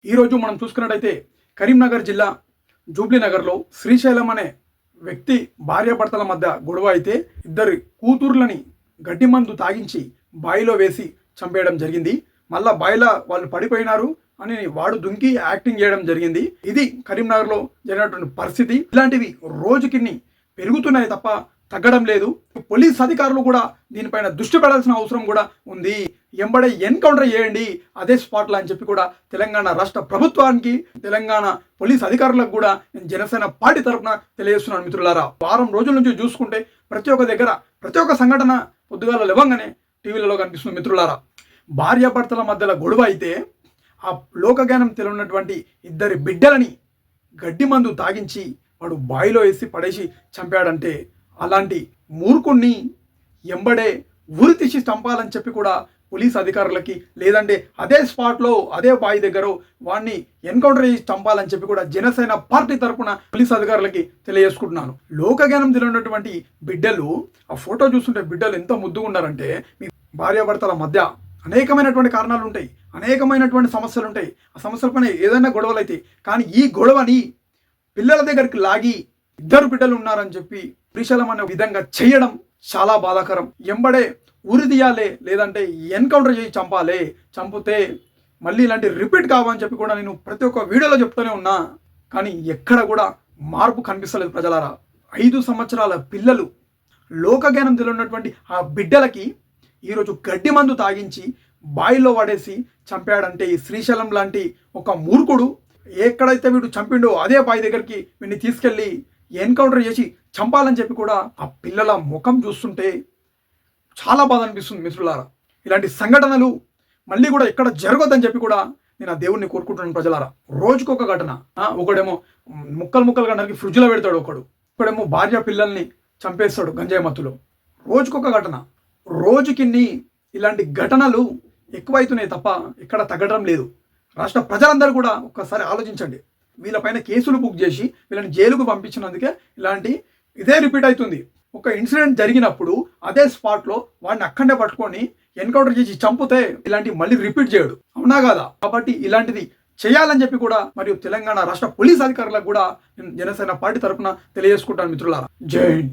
ఈరోజు మనం చూసుకున్నట్టయితే కరీంనగర్ జిల్లా జూబ్లీనగర్లో శ్రీశైలం అనే వ్యక్తి భార్యాభర్తల మధ్య గొడవ అయితే ఇద్దరు కూతుర్లని గడ్డి మందు తాగించి బాయిలో వేసి చంపేయడం జరిగింది. మళ్ళా బాయిలో వాళ్ళు పడిపోయినారు అని వాడు దుంకి యాక్టింగ్ చేయడం జరిగింది. ఇది కరీంనగర్లో జరిగినటువంటి పరిస్థితి. ఇలాంటివి రోజుకిన్ని పెరుగుతున్నాయి తప్ప తగ్గడం లేదు. పోలీస్ అధికారులు కూడా దీనిపైన దృష్టి పడాల్సిన అవసరం కూడా ఉంది. ఎంబడే ఎన్కౌంటర్ చేయండి అదే స్పాట్లో అని చెప్పి కూడా తెలంగాణ రాష్ట్ర ప్రభుత్వానికి, తెలంగాణ పోలీస్ అధికారులకు కూడా నేను జనసేన పార్టీ తరఫున తెలియజేస్తున్నాను. మిత్రులారా, వారం రోజుల నుంచి చూసుకుంటే ప్రతి ఒక్క దగ్గర ప్రతి ఒక్క సంఘటన పొద్దుగాల లేవగానే టీవీలలో కనిపిస్తుంది. మిత్రులారా, భార్యాభర్తల మధ్యలో గొడవ అయితే ఆ లోకజ్ఞానం తెలియనటువంటి ఇద్దరి బిడ్డలని గడ్డి మందు తాగించి వాడు బాయిలో వేసి పడేసి చంపాడంటే అలాంటి మూర్ఖుణ్ణి ఎంబడే ఉరి తీసి చంపాలని చెప్పి కూడా పోలీస్ అధికారులకి, లేదంటే అదే స్పాట్లో అదే బావి దగ్గర వాడిని ఎన్కౌంటర్ చేసి చంపాలని చెప్పి కూడా జనసేన పార్టీ తరఫున పోలీస్ అధికారులకి తెలియజేసుకుంటున్నాను. లోకజ్ఞానం తెలియనటువంటి బిడ్డలు, ఆ ఫోటో చూస్తుంటే బిడ్డలు ఎంత ముద్దుగా ఉన్నారంటే, మీ భార్యాభర్తల మధ్య అనేకమైనటువంటి కారణాలు ఉంటాయి, అనేకమైనటువంటి సమస్యలు ఉంటాయి. ఆ సమస్యలపైన ఏదైనా గొడవలు అయితే, కానీ ఈ గొడవని పిల్లల దగ్గరికి లాగి ఇద్దరు బిడ్డలు ఉన్నారని చెప్పి శ్రీశైలం అనే విధంగా చేయడం చాలా బాధాకరం. ఎంబడే ఉరి తీయాలే, లేదంటే ఎన్కౌంటర్ చేసి చంపాలే, చంపితే మళ్ళీ ఇలాంటి రిపీట్ కావని చెప్పి కూడా నేను ప్రతి ఒక్క వీడియోలో చెప్తూనే ఉన్నా. కానీ ఎక్కడ కూడా మార్పు కనిపిస్తలేదు ప్రజలారా. 5 సంవత్సరాల పిల్లలు, లోకజ్ఞానం తెలియనటువంటి ఆ బిడ్డలకి ఈరోజు గడ్డి మందు తాగించి బాయిలో పడేసి చంపాడంటే ఈ శ్రీశైలం లాంటి ఒక మూర్ఖుడు ఎక్కడైతే వీడు చంపిండో అదే బావి దగ్గరికి వీడిని తీసుకెళ్ళి ఎన్కౌంటర్ చేసి చంపాలని చెప్పి కూడా ఆ పిల్లల ముఖం చూస్తుంటే చాలా బాధ అనిపిస్తుంది. మిత్రులారా, ఇలాంటి సంఘటనలు మళ్ళీ కూడా ఎక్కడ జరగొద్దని చెప్పి కూడా నేను ఆ దేవుణ్ణి కోరుకుంటున్నాను. ప్రజలారా, రోజుకొక ఘటన. ఒకడేమో ముక్కలుగా నరికి ఫ్రిడ్జ్లో పెడతాడు, ఒకడేమో భార్య పిల్లల్ని చంపేస్తాడు గంజాయి మత్తులో. రోజుకొక ఘటన. రోజుకిన్ని ఇలాంటి ఘటనలు ఎక్కువైతున్నాయి తప్ప ఎక్కడ తగ్గడం లేదు. రాష్ట్ర ప్రజలందరూ కూడా ఒక్కసారి ఆలోచించండి. వీళ్ళపైన కేసులు బుక్ చేసి వీళ్ళని జైలుకు పంపించినందుకే ఇదే రిపీట్ అవుతుంది. ఒక ఇన్సిడెంట్ జరిగినప్పుడు అదే స్పాట్లో వాడిని అక్కడే పట్టుకొని ఎన్కౌంటర్ చేసి చంపితే ఇలాంటివి మళ్ళీ రిపీట్ చేయడు, అవునా కాదా? కాబట్టి ఇలాంటిది చేయాలని చెప్పి కూడా మరియు తెలంగాణ రాష్ట్ర పోలీస్ అధికారులకు కూడా జనసేన పార్టీ తరఫున తెలియజేసుకుంటాను. మిత్రులారా, జై హింద్.